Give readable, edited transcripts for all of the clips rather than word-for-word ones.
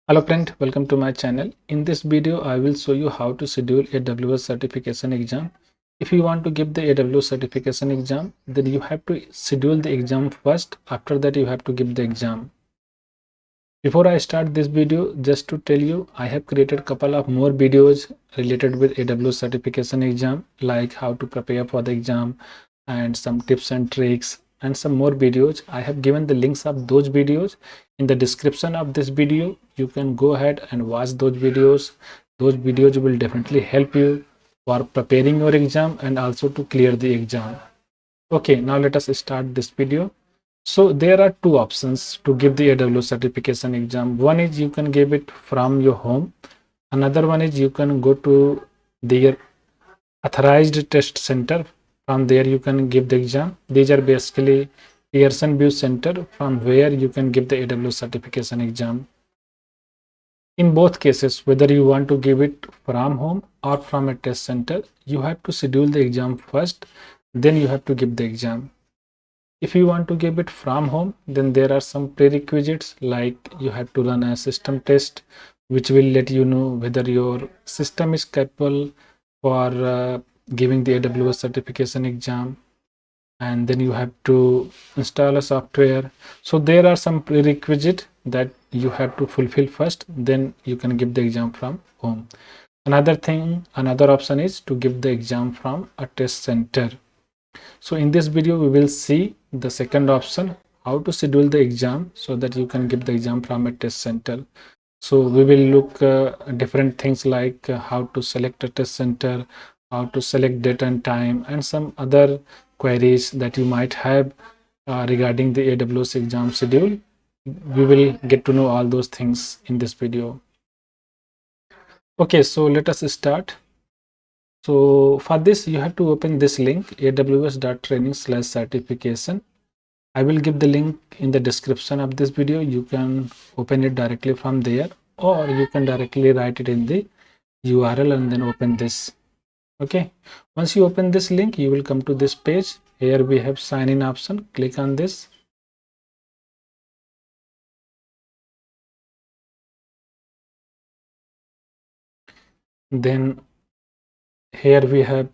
Hello friend, welcome to my channel. In this video, I will show you how to schedule AWS certification exam. If you want to give the AWS certification exam, then you have to schedule the exam first. After that, you have to give the exam. Before I start this video, just to tell you, I have created a couple of more videos related with AWS certification exam, like how to prepare for the exam and some tips and tricks and some more videos. I have given the links of those videos in the description of this video. You can go ahead and watch those videos. Those videos will definitely help you for preparing your exam and also to clear the exam. Okay, now let us start this video. So there are two options to give the AWS certification exam. One is you can give it from your home. Another one is you can go to their authorized test center. From there you can give the exam. These are basically Pearson VUE Center from where you can give the AWS certification exam. In both cases, whether you want to give it from home or from a test center, you have to schedule the exam first, then you have to give the exam. If you want to give it from home, then there are some prerequisites, like you have to run a system test which will let you know whether your system is capable for giving the AWS certification exam, and then you have to install a software. So there are some prerequisites that you have to fulfill first, then you can give the exam from home. Another option is to give the exam from a test center. So in this video, we will see the second option, how to schedule the exam so that you can give the exam from a test center. So we will look different things like how to select a test center, how to select date and time, and some other queries that you might have regarding the AWS exam schedule. We will get to know all those things in this video. Okay, so let us start. So for this, you have to open this link, aws.training/certification. I will give the link in the description of this video. You can open it directly from there, or you can directly write it in the URL and then open this. Okay, once you open this link, you will come to this page. Here we have sign in option. Click on this. Then here we have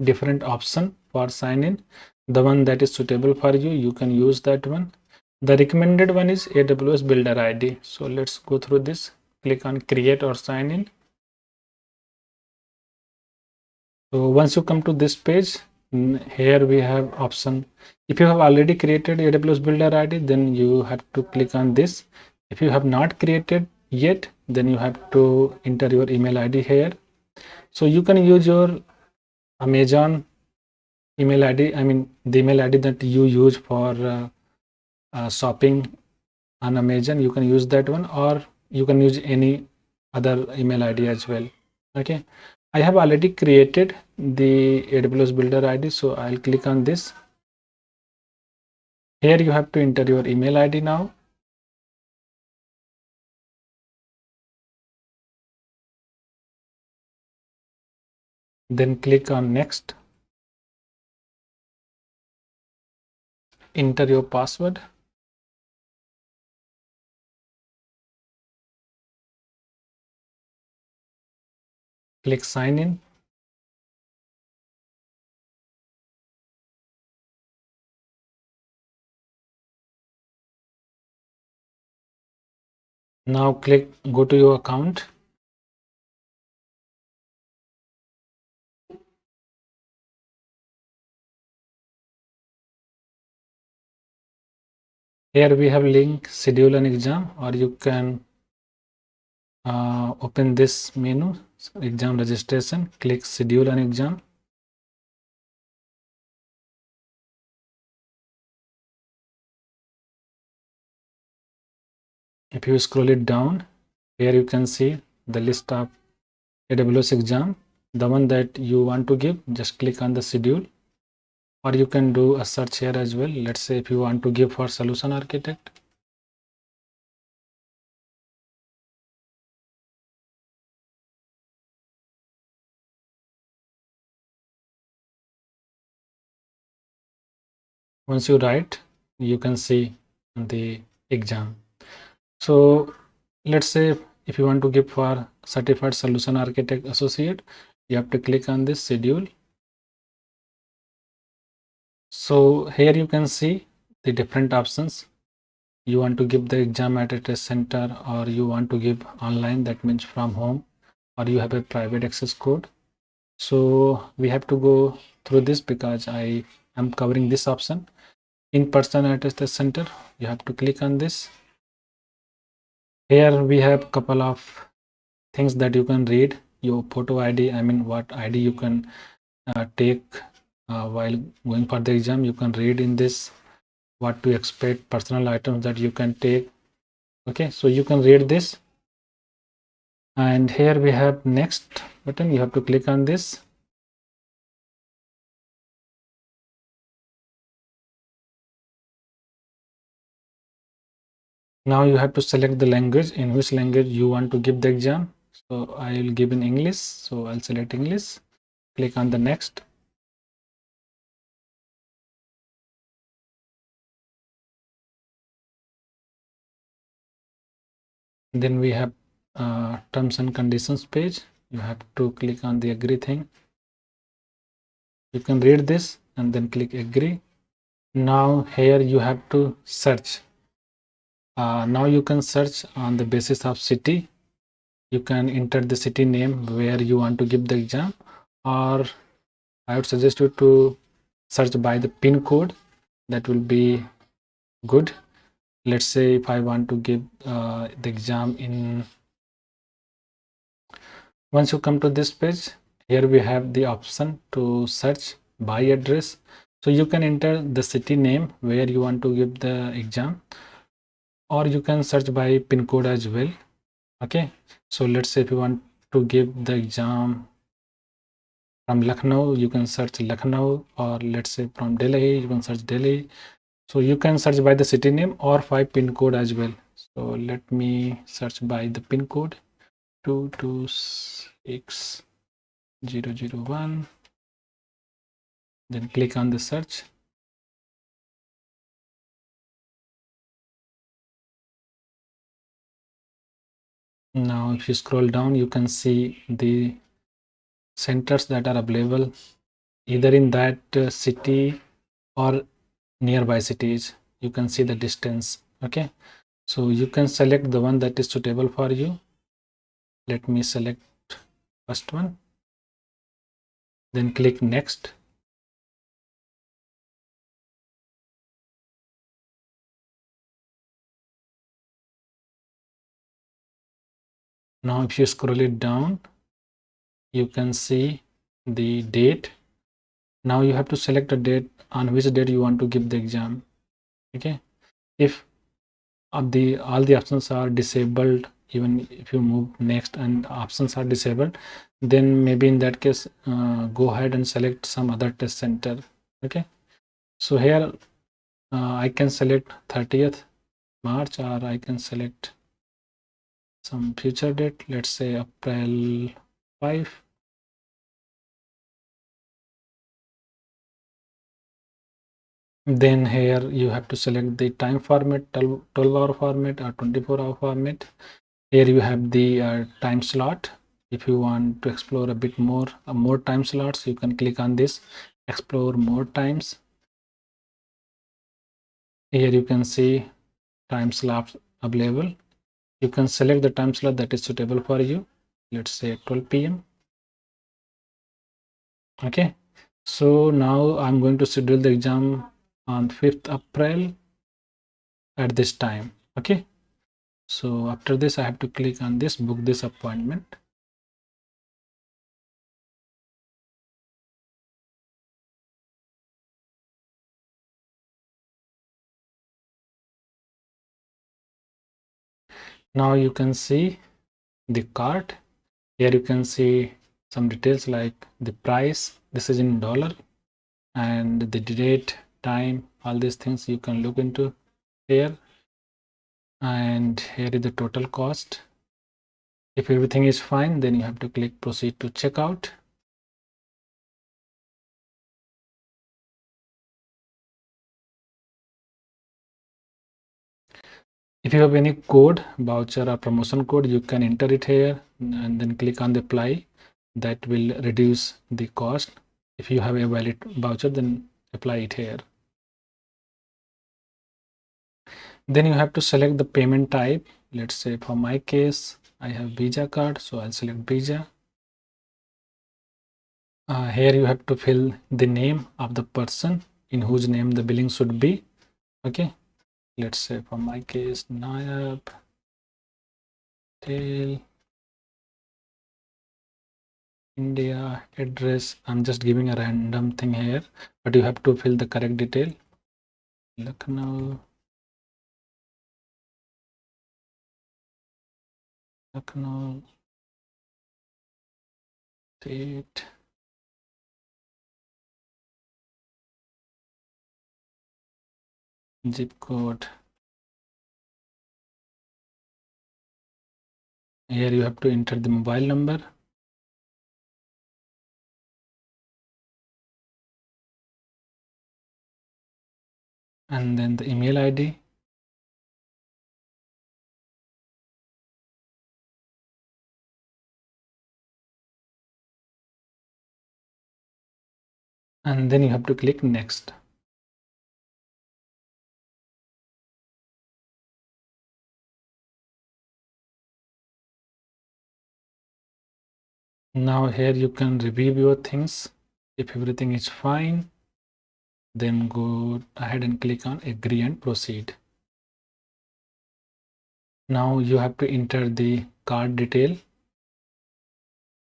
different option for sign in. The one that is suitable for you, you can use that one. The recommended one is AWS Builder ID. So let's go through this. Click on create or sign in. So once you come to this page, here we have option. If you have already created AWS Builder ID, then you have to click on this. If you have not created yet, then you have to enter your email ID here. So you can use your Amazon email ID, I mean the email ID that you use for shopping on Amazon. You can use that one, or you can use any other email ID as well. Okay, I have already created the AWS Builder ID, so I'll click on this. Here you have to enter your email ID now. Then click on next. Enter your password. Click sign in. Now click go to your account. Here we have link schedule an exam, or you can open this menu, exam registration. Click schedule an exam. If you scroll it down, here you can see the list of AWS exam. The one that you want to give, just click on the schedule, or you can do a search here as well. Let's say if you want to give for solution architect. Once you write, you can see the exam. So let's say if you want to give for certified solution architect associate, you have to click on this schedule. So here you can see the different options. You want to give the exam at a test center, or you want to give online, that means from home, or you have a private access code. So we have to go through this because I am covering this option. In person at a test center, you have to click on this. Here we have couple of things that you can read. Your photo ID, I mean what ID you can take while going for the exam. You can read in this what to expect, personal items that you can take. Okay, so you can read this. And here we have next button. You have to click on this. Now you have to select the language, in which language you want to give the exam. So I will give in English, so I'll select English, click on the next. Then we have terms and conditions page. You have to click on the agree thing. You can read this and then click agree. Now here you have to search. Now you can search on the basis of city. You can enter the city name where you want to give the exam, or I would suggest you to search by the pin code. That will be good. Let's say if I want to give the exam in, once you come to this page, here we have the option to search by address. So you can enter the city name where you want to give the exam, or you can search by pin code as well. Okay, so let's say if you want to give the exam from Lucknow, you can search Lucknow, or let's say from Delhi, you can search Delhi. So you can search by the city name or by pin code as well. So let me search by the pin code 226001. Then click on the search. Now if you scroll down, you can see the centers that are available either in that city or nearby cities. You can see the distance. Okay, so you can select the one that is suitable for you. Let me select first one, then click next. Now if you scroll it down, you can see the date. Now you have to select a date on which date you want to give the exam. Okay, if all the options are disabled, even if you move next and options are disabled, then maybe in that case go ahead and select some other test center. Okay, so here I can select 30th March, or I can select some future date, let's say April 5. Then here you have to select the time format, 12-hour format or 24-hour format. Here you have the time slot. If you want to explore a bit more time slots, you can click on this, explore more times. Here you can see time slots available. You can select the time slot that is suitable for you. Let's say 12 p.m. Okay, so now I'm going to schedule the exam on 5th April at this time. Okay, so after this I have to click on this, book this appointment. Now you can see the cart. Here you can see some details like the price, this is in dollar, and the date, time, all these things you can look into here. And here is the total cost. If everything is fine, then you have to click proceed to checkout. If you have any code, voucher or promotion code, you can enter it here and then click on the apply. That will reduce the cost. If you have a valid voucher, then apply it here. Then you have to select the payment type. Let's say for my case, I have Visa card, so I'll select Visa. Here you have to fill the name of the person in whose name the billing should be. Okay, let's say for my case, Nayab Patel, India, address. I'm just giving a random thing here, but you have to fill the correct detail. Lucknow, state. Zip code. Here you have to enter the mobile number. And then the email ID. And then you have to click next. Now here you can review your things. If everything is fine, then go ahead and click on agree and proceed. Now you have to enter the card detail,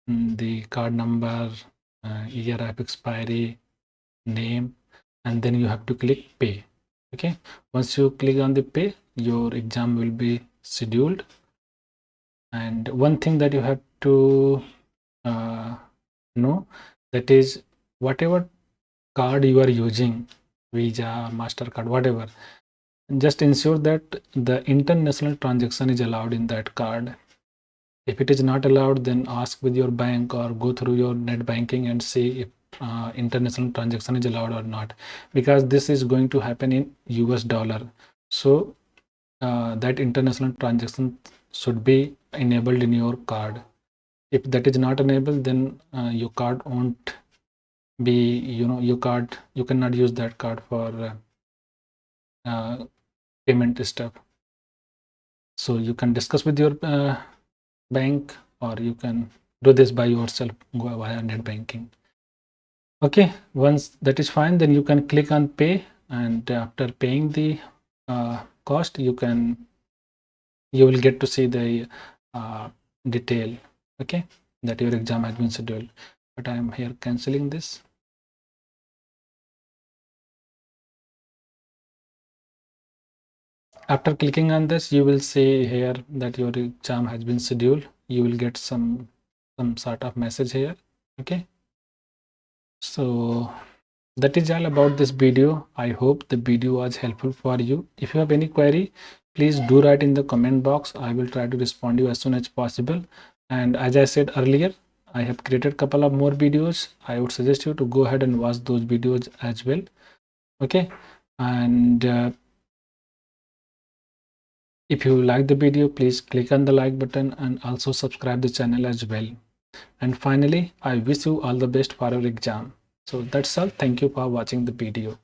the card number, year of expiry, name, and then you have to click pay. Okay, once you click on the pay, your exam will be scheduled. And one thing that you have to know, that is whatever card you are using, Visa, MasterCard, whatever, just ensure that the international transaction is allowed in that card. If it is not allowed, then ask with your bank or go through your net banking and see if international transaction is allowed or not, because this is going to happen in US dollar. So that international transaction should be enabled in your card. If that is not enabled, then your card won't be, you cannot use that card for payment stuff. So you can discuss with your bank, or you can do this by yourself, go via net banking. Okay, once that is fine, then you can click on pay, and after paying the cost, you will get to see the detail, okay, that your exam has been scheduled. But I am here canceling this. After clicking on this, you will see here that your exam has been scheduled. You will get some sort of message here. Okay, so that is all about this video. I hope the video was helpful for you. If you have any query, please do write in the comment box. I will try to respond you as soon as possible. And as I said earlier, I have created a couple of more videos. I would suggest you to go ahead and watch those videos as well. Okay, and if you like the video, please click on the like button and also subscribe the channel as well. And finally, I wish you all the best for your exam. So that's all. Thank you for watching the video.